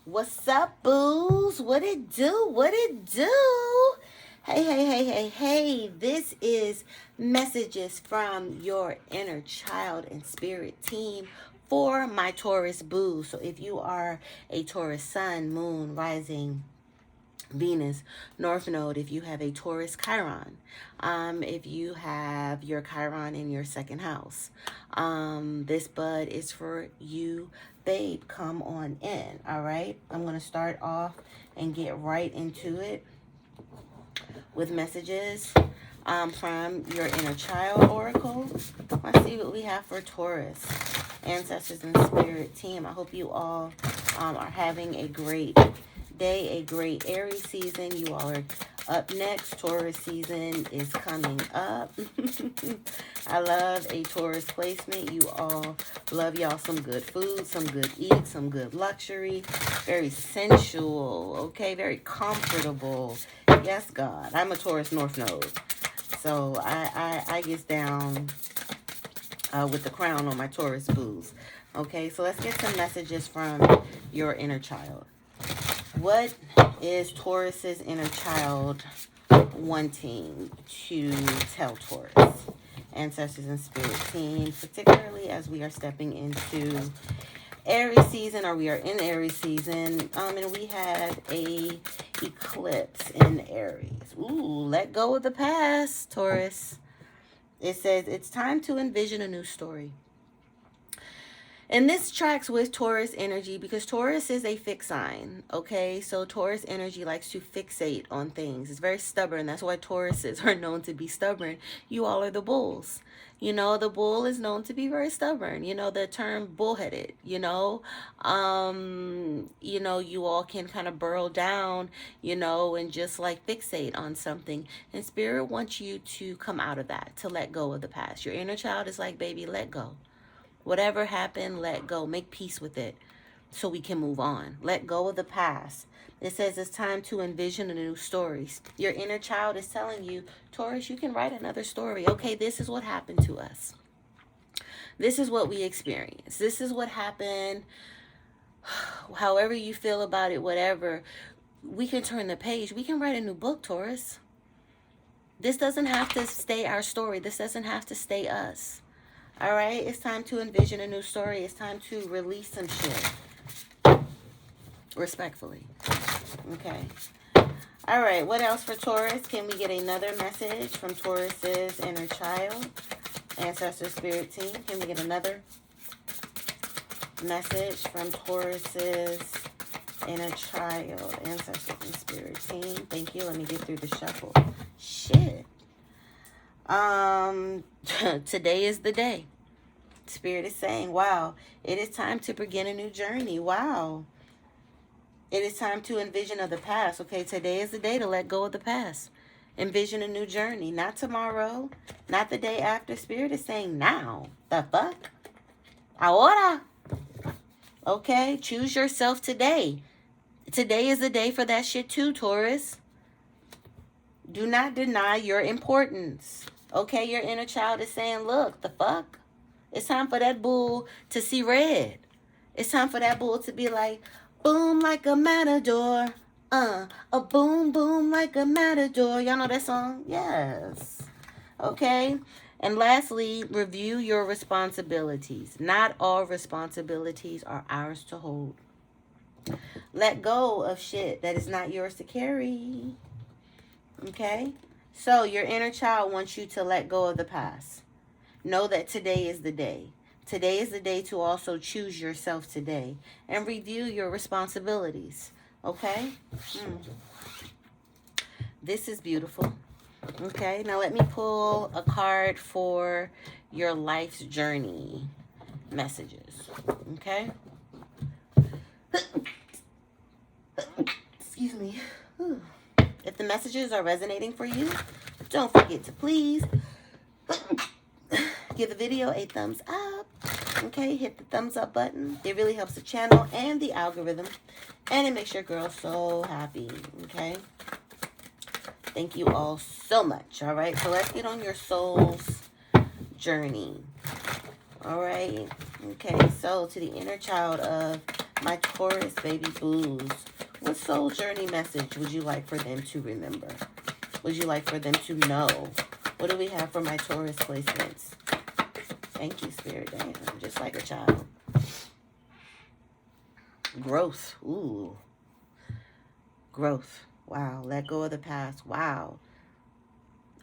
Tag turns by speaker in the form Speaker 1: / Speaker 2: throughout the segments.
Speaker 1: What's up, booze? What it do? What it do? Hey. This is messages from your inner child and spirit team for my Taurus booze. So if you are a Taurus sun, moon, rising, Venus, North Node, if you have a Taurus Chiron, if you have your Chiron in your second house, this bud is for you, babe. Come on in, all right? I'm going to start off and get right into it with messages from your inner child oracle. Let's see what we have for Taurus, ancestors and spirit team. I hope you all are having a great day, a great Aries season. You all are up next. Taurus season is coming up. I love a Taurus placement. You all love y'all some good food, some good eat, some good luxury. Very sensual, okay? Very comfortable. Yes, God. I'm a Taurus North Node. So I get down with the crown on my Taurus booze. Okay, so let's get some messages from your inner child. What is Taurus's inner child wanting to tell Taurus? Ancestors and spirit team, particularly as we are stepping into Aries season, or we are in Aries season, and we had a eclipse in Aries. Ooh, let go of the past, Taurus. It says it's time to envision a new story. And this tracks with Taurus energy because Taurus is a fixed sign, okay? So Taurus energy likes to fixate on things. It's very stubborn. That's why Tauruses are known to be stubborn. You all are the bulls. You know, the bull is known to be very stubborn. You know, the term bullheaded, you know, you all can kind of burrow down, you know, and just like fixate on something. And spirit wants you to come out of that, to let go of the past. Your inner child is like, baby, let go. Whatever happened, let go. Make peace with it so we can move on. Let go of the past. It says it's time to envision a new story. Your inner child is telling you, Taurus, you can write another story. Okay, this is what happened to us. This is what we experienced. This is what happened. However you feel about it, whatever, we can turn the page. We can write a new book, Taurus. This doesn't have to stay our story. This doesn't have to stay us. All right, it's time to envision a new story. It's time to release some shit. Respectfully. Okay. All right, what else for Taurus? Can we get another message from Taurus's inner child, ancestor spirit team? Can we get another message from Taurus's inner child, ancestor and spirit team? Thank you. Let me get through the shuffle. Shit. Today is the day. Spirit is saying, wow, it is time to begin a new journey. Wow. It is time to envision of the past. Okay, today is the day to let go of the past. Envision a new journey. Not tomorrow. Not the day after. Spirit is saying now. The fuck? Ahora. Okay, choose yourself today. Today is the day for that shit too, Taurus. Do not deny your importance. Okay, your inner child is saying, look, the fuck? It's time for that bull to see red. It's time for that bull to be like, boom like a matador. A boom, boom like a matador. Y'all know that song? Yes. Okay. And lastly, review your responsibilities. Not all responsibilities are ours to hold. Let go of shit that is not yours to carry. Okay? So your inner child wants you to let go of the past. Know that today is the day. Today is the day to also choose yourself today and review your responsibilities. Okay? This is beautiful. Okay, now let me pull a card for your life's journey messages. Okay? Excuse me. If the messages are resonating for you, don't forget to please give the video a thumbs up. Okay, hit the thumbs up button. It really helps the channel and the algorithm. And it makes your girl so happy. Okay? Thank you all so much. All right, so let's get on your soul's journey. All right. Okay, so to the inner child of My Taurus baby boos. What soul journey message would you like for them to remember? Would you like for them to know? What do we have for my Taurus placements? Thank you, Spirit. Damn, just like a child. Growth. Ooh. Growth. Wow. Let go of the past. Wow.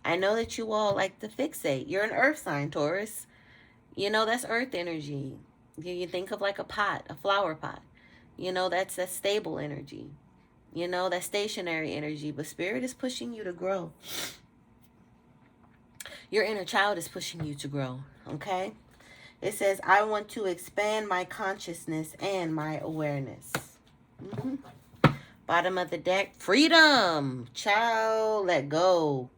Speaker 1: I know that you all like to fixate. You're an earth sign, Taurus. You know, that's earth energy. You think of like a pot, a flower pot. You know, that's stable energy. You know, that's stationary energy. But Spirit is pushing you to grow. Your inner child is pushing you to grow. Okay? It says, I want to expand my consciousness and my awareness. Bottom of the deck, freedom. Child, let go.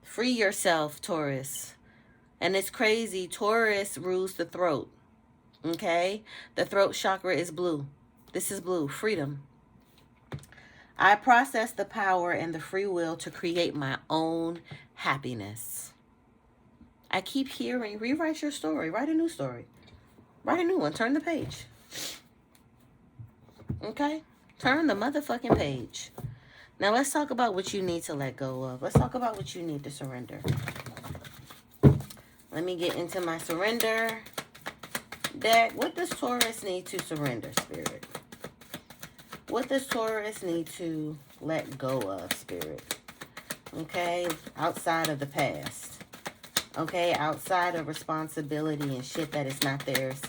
Speaker 1: Free yourself, Taurus. And it's crazy. Taurus rules the throat. Okay? The throat chakra is blue. This is blue. Freedom. I process the power and the free will to create my own happiness. I keep hearing, rewrite your story. Write a new story. Write a new one. Turn the page. Okay? Turn the motherfucking page. Now let's talk about what you need to let go of. Let's talk about what you need to surrender. Let me get into my surrender deck. What does Taurus need to surrender, Spirit? What does Taurus need to let go of, Spirit? Okay? Outside of the past. Okay? Outside of responsibility and shit that is not theirs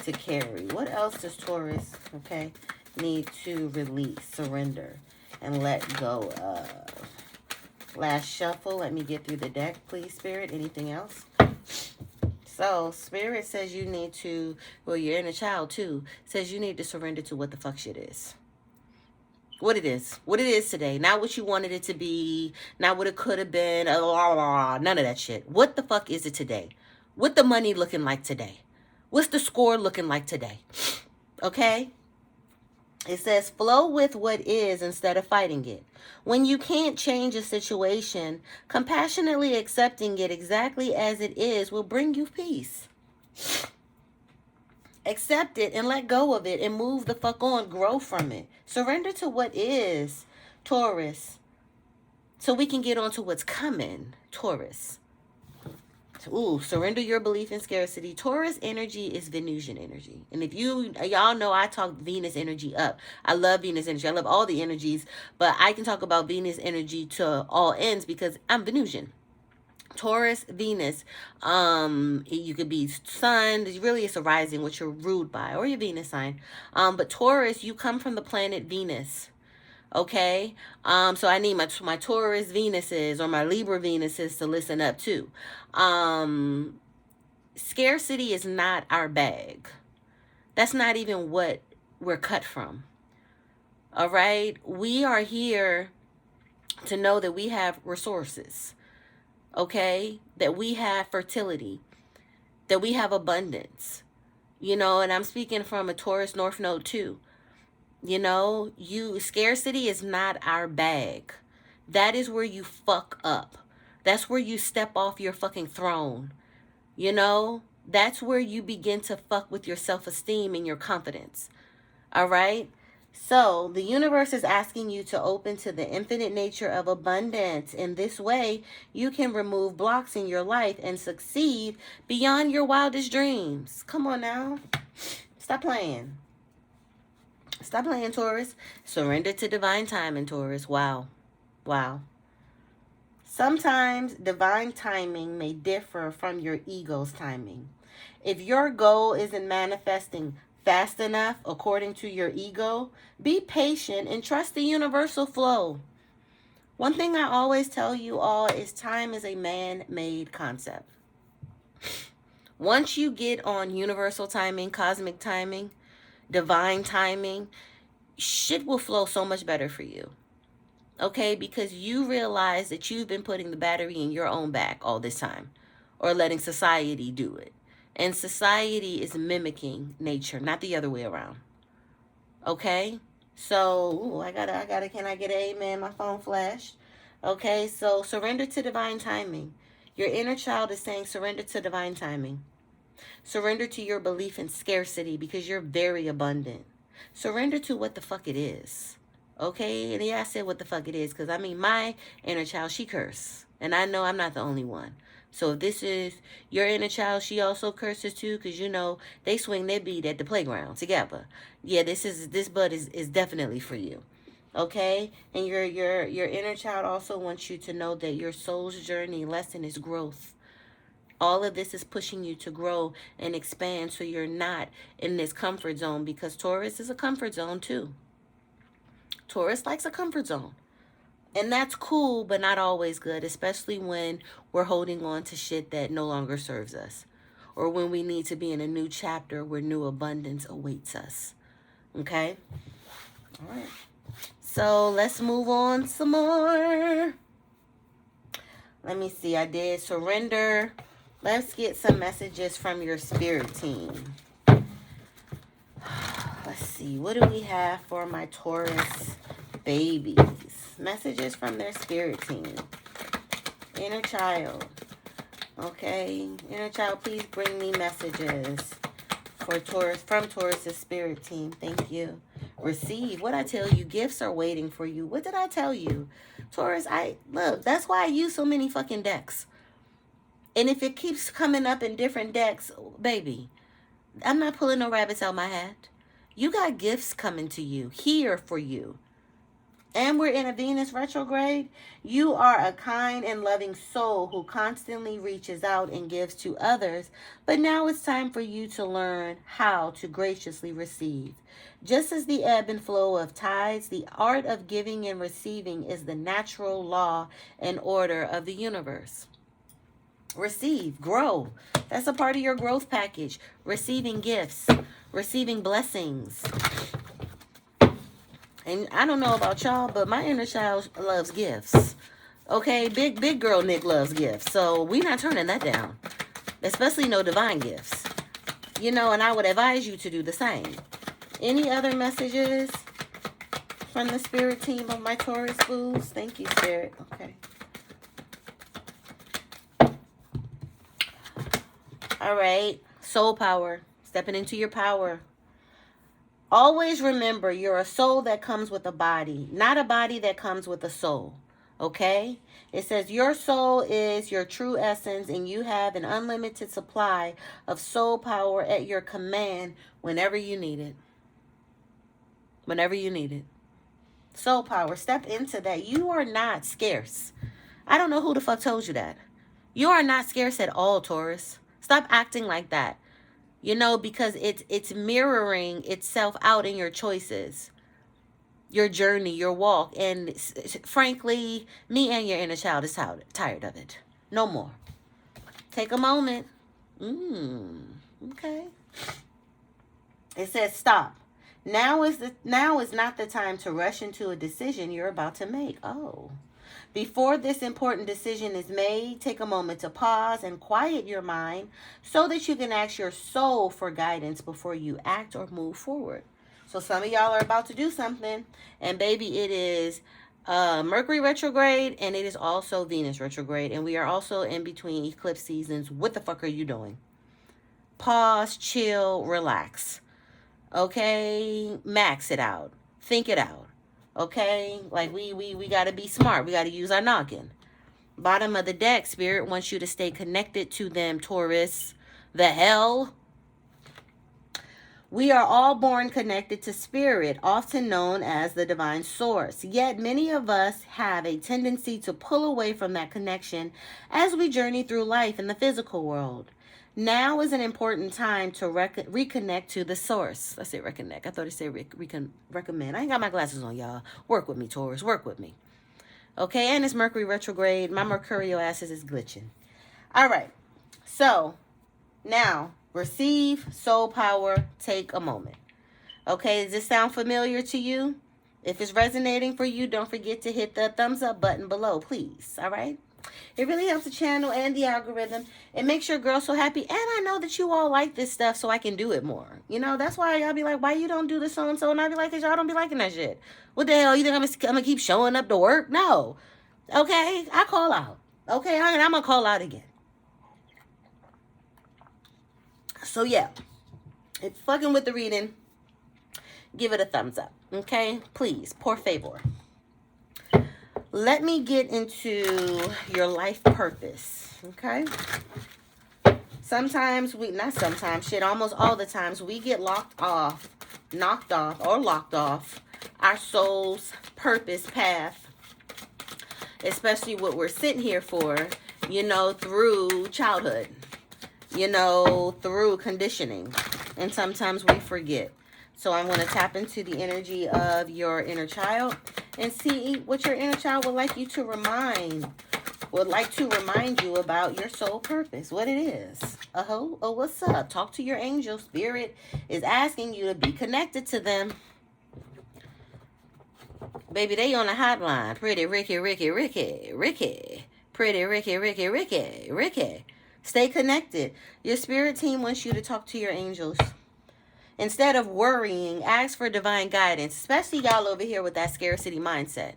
Speaker 1: to carry. What else does Taurus, okay, need to release, surrender, and let go of? Last shuffle. Let me get through the deck, please, Spirit. Anything else? So, Spirit says you need to, well, your inner child, too, says you need to surrender to what the fuck shit is. What it is. What it is today. Not what you wanted it to be. Not what it could have been. None of that shit. What the fuck is it today? What the money looking like today? What's the score looking like today? Okay? It says, flow with what is instead of fighting it. When you can't change a situation, compassionately accepting it exactly as it is will bring you peace. Accept it and let go of it and move the fuck on. Grow from it. Surrender to what is, Taurus, so we can get on to what's coming, Taurus. Ooh, surrender your belief in scarcity. Taurus energy is Venusian energy. And if y'all know I talk Venus energy up. I love Venus energy. I love all the energies. But I can talk about Venus energy to all ends because I'm Venusian. Taurus, Venus, you could be sun, really it's a rising, which you're ruled by, or your Venus sign. But Taurus, you come from the planet Venus. Okay, so I need my Taurus Venuses or my Libra Venuses to listen up too. Scarcity is not our bag. That's not even what we're cut from. All right, we are here to know that we have resources. Okay, that we have fertility, that we have abundance. You know, and I'm speaking from a Taurus North Node too. You know, scarcity is not our bag. That is where you fuck up. That's where you step off your fucking throne. You know, that's where you begin to fuck with your self-esteem and your confidence. All right? So the universe is asking you to open to the infinite nature of abundance. In this way, you can remove blocks in your life and succeed beyond your wildest dreams. Come on now. Stop playing. Stop playing, Taurus. Surrender to divine timing, Taurus. Wow. Wow. Sometimes divine timing may differ from your ego's timing. If your goal isn't manifesting fast enough according to your ego, be patient and trust the universal flow. One thing I always tell you all is time is a man-made concept. Once you get on universal timing, cosmic timing, divine timing, shit will flow so much better for you. Okay, because you realize that you've been putting the battery in your own back all this time, or letting society do it. And society is mimicking nature, not the other way around. Okay, so can I get an amen? My phone flashed. Okay, so surrender to divine timing. Your inner child is saying surrender to divine timing. Surrender to your belief in scarcity because you're very abundant. Surrender to what the fuck it is. Okay? And yeah, I said what the fuck it is because, I mean, my inner child, she curse. And I know I'm not the only one. So if this is your inner child, she also curses too, because you know they swing their beat at the playground together. Yeah, this bud is definitely for you. Okay? And your inner child also wants you to know that your soul's journey lesson is growth. All of this is pushing you to grow and expand so you're not in this comfort zone, because Taurus is a comfort zone too. Taurus likes a comfort zone. And that's cool, but not always good, especially when we're holding on to shit that no longer serves us, or when we need to be in a new chapter where new abundance awaits us. Okay? All right. So let's move on some more. Let me see. I did surrender. Let's get some messages from your spirit team. Let's see. What do we have for my Taurus babies? Messages from their spirit team. Inner child. Okay. Inner child, please bring me messages for Taurus, from Taurus's spirit team. Thank you. Receive. What I tell you, gifts are waiting for you. What did I tell you? Taurus, look, that's why I use so many fucking decks. And if it keeps coming up in different decks, baby, I'm not pulling no rabbits out my hat. You got gifts coming to you, here for you. And we're in a Venus retrograde. You are a kind and loving soul who constantly reaches out and gives to others. But now it's time for you to learn how to graciously receive. Just as the ebb and flow of tides, the art of giving and receiving is the natural law and order of the universe. Receive, grow. That's a part of your growth package. Receiving gifts, receiving blessings. And I don't know about y'all, but my inner child loves gifts. Okay, big girl Nick loves gifts. So we not turning that down. Especially no divine gifts. You know, and I would advise you to do the same. Any other messages from the spirit team of my Taurus fools? Thank you, Spirit. Okay. All right. Soul power. Stepping into your power. Always remember, you're a soul that comes with a body, not a body that comes with a soul. Okay? It says your soul is your true essence, and you have an unlimited supply of soul power at your command whenever you need it. Whenever you need it. Soul power. Step into that. You are not scarce. I don't know who the fuck told you that. You are not scarce at all, Taurus. Stop acting like that. You know, because it's mirroring itself out in your choices, your journey, your walk. And frankly, me and your inner child is tired of it. No more. Take a moment. Okay. It says stop. Now is not the time to rush into a decision you're about to make. Oh. Before this important decision is made, take a moment to pause and quiet your mind so that you can ask your soul for guidance before you act or move forward. So some of y'all are about to do something, and baby, it is Mercury retrograde, and it is also Venus retrograde, and we are also in between eclipse seasons. What the fuck are you doing? Pause, chill, relax. Okay? Max it out. Think it out. Okay, like we got to be smart. We got to use our noggin. Bottom of the deck, Spirit wants you to stay connected to them, Taurus. The hell? We are all born connected to Spirit, often known as the divine source. Yet many of us have a tendency to pull away from that connection as we journey through life in the physical world. Now is an important time to reconnect to the source. I said reconnect. I thought it said recommend. I ain't got my glasses on, y'all. Work with me, Taurus. Work with me. Okay, and it's Mercury retrograde. My mercurial asses is glitching. All right. So, now, receive soul power. Take a moment. Okay, does this sound familiar to you? If it's resonating for you, don't forget to hit the thumbs up button below, please. All right? It really helps the channel and the algorithm. It makes your girl so happy. And I know that you all like this stuff, so I can do it more. You know, that's why y'all be like, why you don't do this so-and-so? And I be like, because y'all don't be liking that shit. What the hell? You think I'm going to keep showing up to work? No. Okay? I call out. Okay? And I'm going to call out again. So, yeah. It's fucking with the reading. give it a thumbs up. Okay? Please, por favor. Let me get into your life purpose. Okay? Sometimes almost all the times we get knocked off our soul's purpose path, especially what we're sitting here for, through childhood, through conditioning. And sometimes we forget. So I want to tap into the energy of your inner child and see what your inner child would like to remind you about your soul purpose, what it is. Oh, what's up? Talk to your angel. Spirit is asking you to be connected to them. Baby, they on the hotline. Pretty Ricky. Pretty Ricky. Stay connected. Your spirit team wants you to talk to your angels. Instead of worrying, ask for divine guidance, especially y'all over here with that scarcity mindset.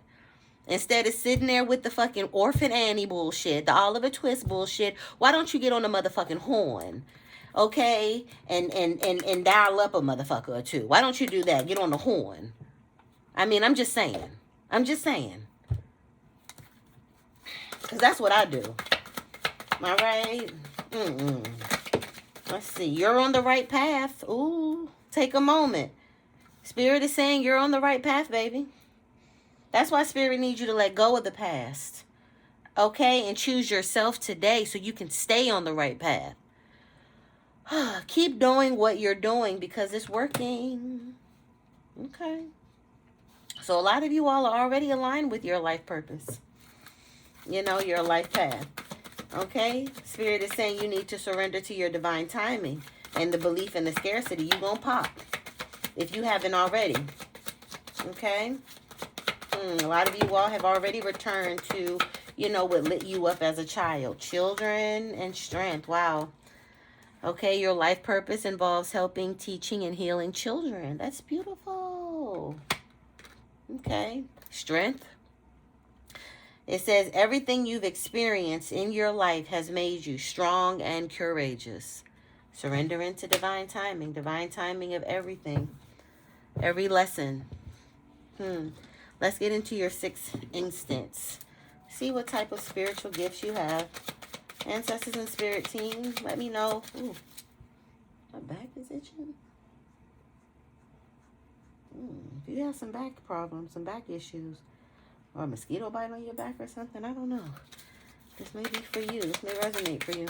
Speaker 1: Instead of sitting there with the fucking Orphan Annie bullshit, the Oliver Twist bullshit, why don't you get on the motherfucking horn? Okay? And dial up a motherfucker or two. Why don't you do that? Get on the horn. I mean, I'm just saying. Because that's what I do. All right? Let's see. You're on the right path. Ooh. Take a moment. Spirit is saying you're on the right path, baby. That's why Spirit needs you to let go of the past. Okay? And choose yourself today so you can stay on the right path. Keep doing what you're doing because it's working. Okay? So a lot of you all are already aligned with your life purpose. Your life path. Okay? Spirit is saying you need to surrender to your divine timing and the belief in the scarcity. You gonna pop if you haven't already. Okay? A lot of you all have already returned to, what lit you up as a child. Children and strength. Wow. Okay, your life purpose involves helping, teaching, and healing children. That's beautiful. Okay. Strength. It says everything you've experienced in your life has made you strong and courageous. Surrender into divine timing of everything. Every lesson. Let's get into your sixth instance. See what type of spiritual gifts you have. Ancestors and spirit team, let me know. Ooh, my back is itching. If you have some back problems, some back issues, or a mosquito bite on your back or something, I don't know. This may be for you. This may resonate for you.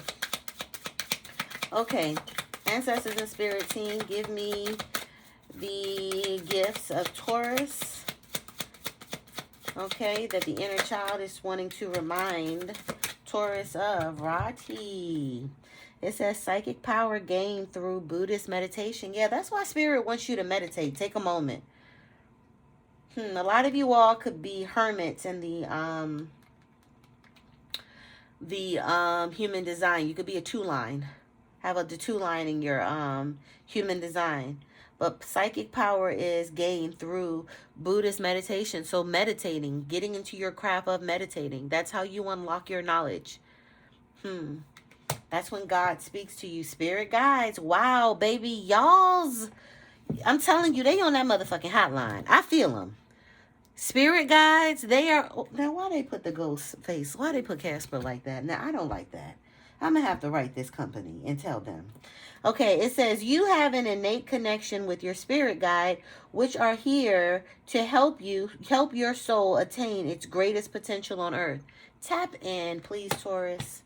Speaker 1: Okay, ancestors and spirit team, give me the gifts of Taurus. Okay, that the inner child is wanting to remind Taurus of. Rati. It says psychic power gained through Buddhist meditation. Yeah, that's why Spirit wants you to meditate. Take a moment. A lot of you all could be hermits in the human design. You could be a 2-line. Have the 2-line in your human design. But psychic power is gained through Buddhist meditation. So meditating, getting into your craft of meditating. That's how you unlock your knowledge. That's when God speaks to you. Spirit guides. Wow, baby. Y'all's, I'm telling you, they on that motherfucking hotline. I feel them. Spirit guides, they are. Now, why they put the ghost face? Why they put Casper like that? Now, I don't like that. I'm going to have to write this company and tell them. Okay, it says you have an innate connection with your spirit guide, which are here to help your soul attain its greatest potential on earth. Tap in, please, Taurus.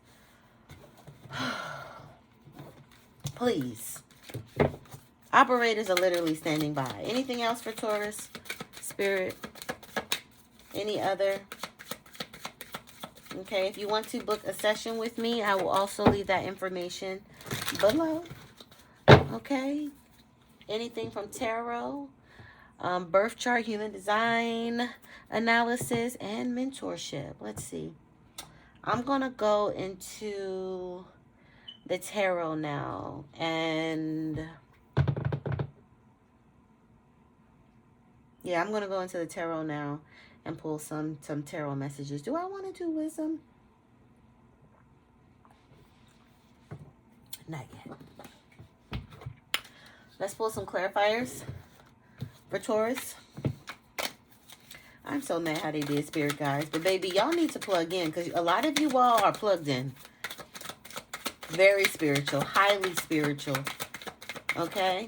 Speaker 1: Please. Operators are literally standing by. Anything else for Taurus? Spirit? Any other? Okay, if you want to book a session with me, I will also leave that information below. Okay. Anything from tarot, birth chart, human design, analysis, and mentorship. Let's see. I'm going to go into the tarot now. And yeah, I'm going to go into the tarot now and pull some tarot messages. Do I want to do wisdom? Not yet. Let's pull some clarifiers for Taurus. I'm so mad how they did Spirit guys. But baby, y'all need to plug in because a lot of you all are plugged in. Very spiritual. Highly spiritual. Okay?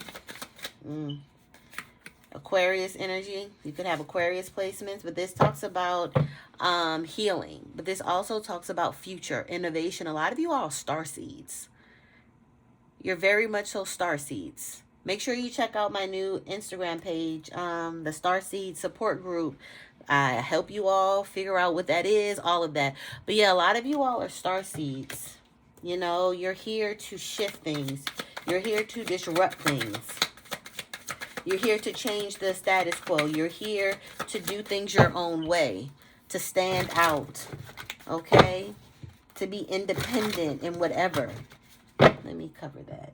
Speaker 1: Aquarius energy. You could have Aquarius placements. But this talks about healing. But this also talks about future, innovation. A lot of you all are starseeds. You're very much so starseeds. Make sure you check out my new Instagram page, the Starseed support group. I help you all figure out what that is, all of that. But yeah, a lot of you all are starseeds. You know, you're here to shift things. You're here to disrupt things. You're here to change the status quo. You're here to do things your own way, to stand out, okay? To be independent in whatever. Let me cover that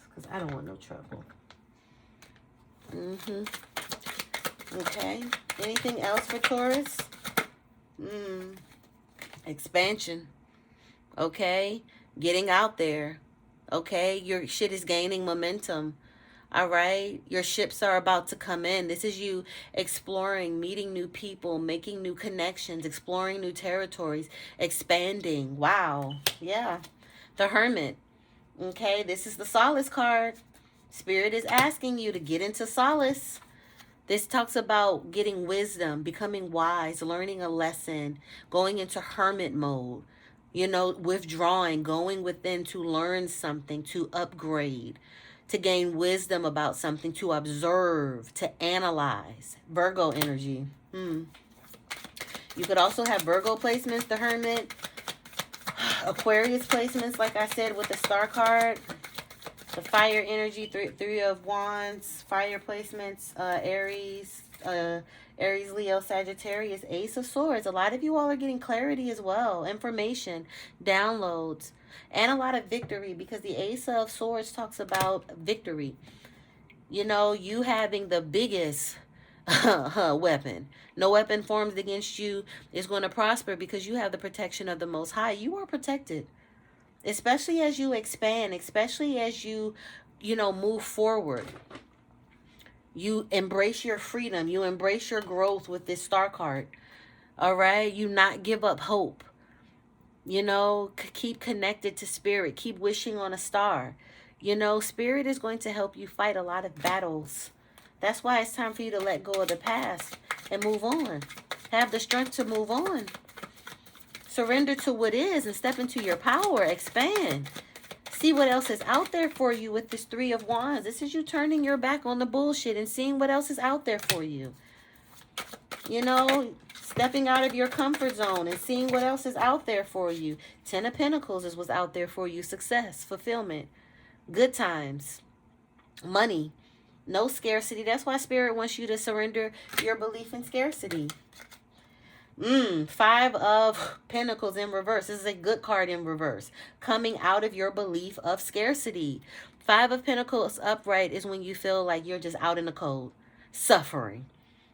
Speaker 1: because I don't want no trouble. Okay. Anything else for Taurus? Expansion. Okay. Getting out there. Okay. Your shit is gaining momentum. All right. Your ships are about to come in. This is you exploring, meeting new people, making new connections, exploring new territories, expanding. Wow. Yeah. The Hermit. Okay, this is the solace card. Spirit is asking you to get into solace. This talks about getting wisdom, becoming wise, learning a lesson, going into hermit mode, you know, withdrawing, going within to learn something, to upgrade, to gain wisdom about something, to observe, to analyze. Virgo energy. You could also have Virgo placements, the Hermit. Aquarius placements, like I said, with the star card. The fire energy, three of wands, fire placements, Aries, Leo, Sagittarius, Ace of Swords. A lot of you all are getting clarity as well, information, downloads, and a lot of victory because the Ace of Swords talks about victory. You know, you having the biggest weapon. No weapon formed against you is going to prosper because you have the protection of the Most High. You are protected. Especially as you expand, especially as you know, move forward. You embrace your freedom. You embrace your growth with this star card. All right? You not give up hope. You know, keep connected to spirit. Keep wishing on a star. You know, spirit is going to help you fight a lot of battles. That's why it's time for you to let go of the past and move on. Have the strength to move on. Surrender to what is and step into your power. Expand. See what else is out there for you with this Three of Wands. This is you turning your back on the bullshit and seeing what else is out there for you. You know, stepping out of your comfort zone and seeing what else is out there for you. Ten of Pentacles is what's out there for you. Success, fulfillment, good times, money, no scarcity. That's why Spirit wants you to surrender your belief in scarcity. Five of Pentacles in reverse. This is a good card in reverse. Coming out of your belief of scarcity. Five of Pentacles upright is when you feel like you're just out in the cold. Suffering.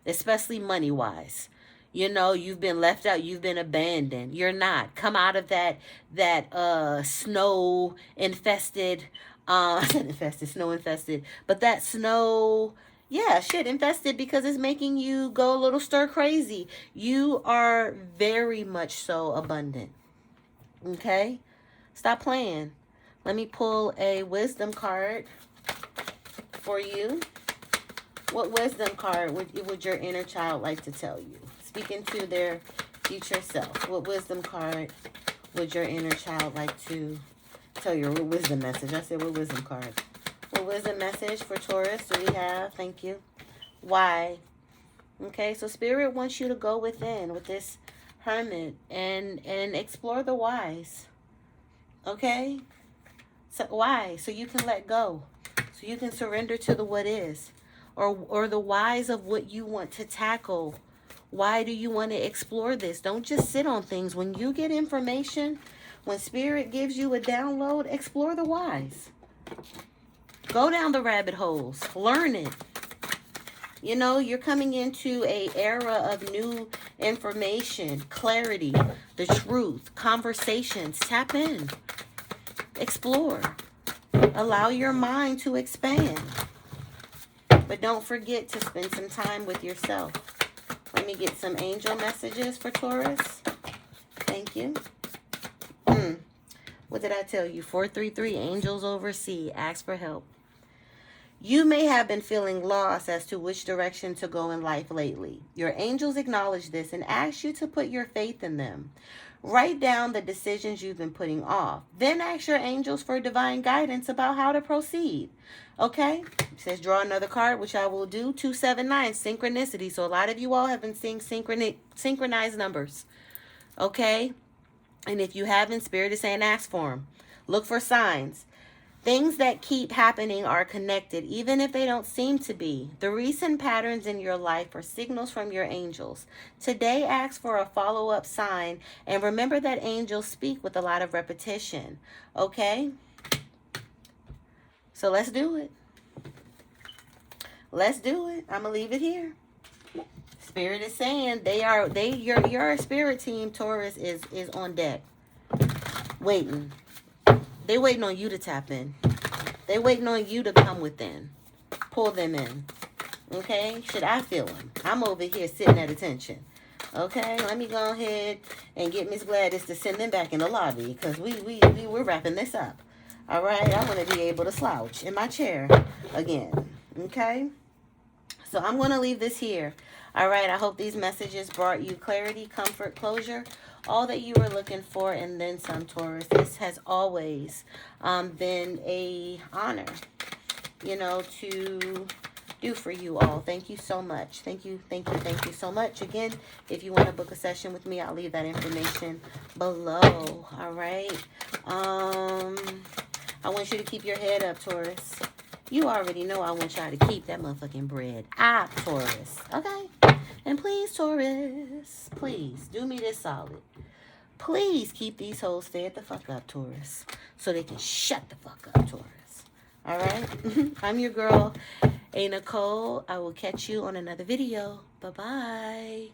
Speaker 1: Especially money-wise. You know, you've been left out. You've been abandoned. You're not. Come out of that snow-infested... I said infested, snow-infested. But that snow... Yeah, shit, infested because it's making you go a little stir crazy. You are very much so abundant. Okay? Stop playing. Let me pull a wisdom card for you. What wisdom card would your inner child like to tell you? Speaking to their future self. What wisdom card would your inner child like to tell you? What wisdom message? I said what wisdom card? What wisdom message for Taurus do we have? Thank you. Why? Okay, so Spirit wants you to go within with this Hermit and explore the whys. Okay? So why? So you can let go. So you can surrender to the what is. Or the whys of what you want to tackle. Why do you want to explore this? Don't just sit on things. When you get information, when Spirit gives you a download, explore the whys. Go down the rabbit holes. Learn it. You know, you're coming into an era of new information, clarity, the truth, conversations. Tap in. Explore. Allow your mind to expand. But But don't forget to spend some time with yourself. Let me get some angel messages for Taurus. Thank you. What did I tell you? 433, angels oversee. Ask for help. You may have been feeling lost as to which direction to go in life lately. Your angels acknowledge this and ask you to put your faith in them. Write down the decisions you've been putting off. Then ask your angels for divine guidance about how to proceed. Okay? It says draw another card, which I will do. 279, synchronicity. So a lot of you all have been seeing synchronized numbers. Okay? And if you haven't, Spirit is saying ask for them. Look for signs. Things that keep happening are connected, even if they don't seem to be. The recent patterns in your life are signals from your angels. Today, ask for a follow-up sign, and remember that angels speak with a lot of repetition. Okay? So let's do it. Let's do it. I'm gonna leave it here. Spirit is saying your spirit team, Taurus, is on deck. Waiting. They waiting on you to tap in. They waiting on you to come within. Pull them in. Okay? Should I feel them? I'm over here sitting at attention. Okay? Let me go ahead and get Miss Gladys to send them back in the lobby, because we're wrapping this up. All right? I want to be able to slouch in my chair again. Okay? So I'm going to leave this here. All right? I hope these messages brought you clarity, comfort, closure, all that you were looking for, and then some, Taurus. This has always been a honor, you know, to do for you all. Thank you so much. Thank you so much. Again, if you want to book a session with me, I'll leave that information below. All right. I want you to keep your head up, Taurus. You already know I want y'all to keep that motherfucking bread up, Taurus. Okay? And please, Taurus, please do me this solid. Please keep these hoes fed the fuck up, Taurus, so they can shut the fuck up, Taurus. All right? I'm your girl, a.Nichole. I will catch you on another video. Bye-bye.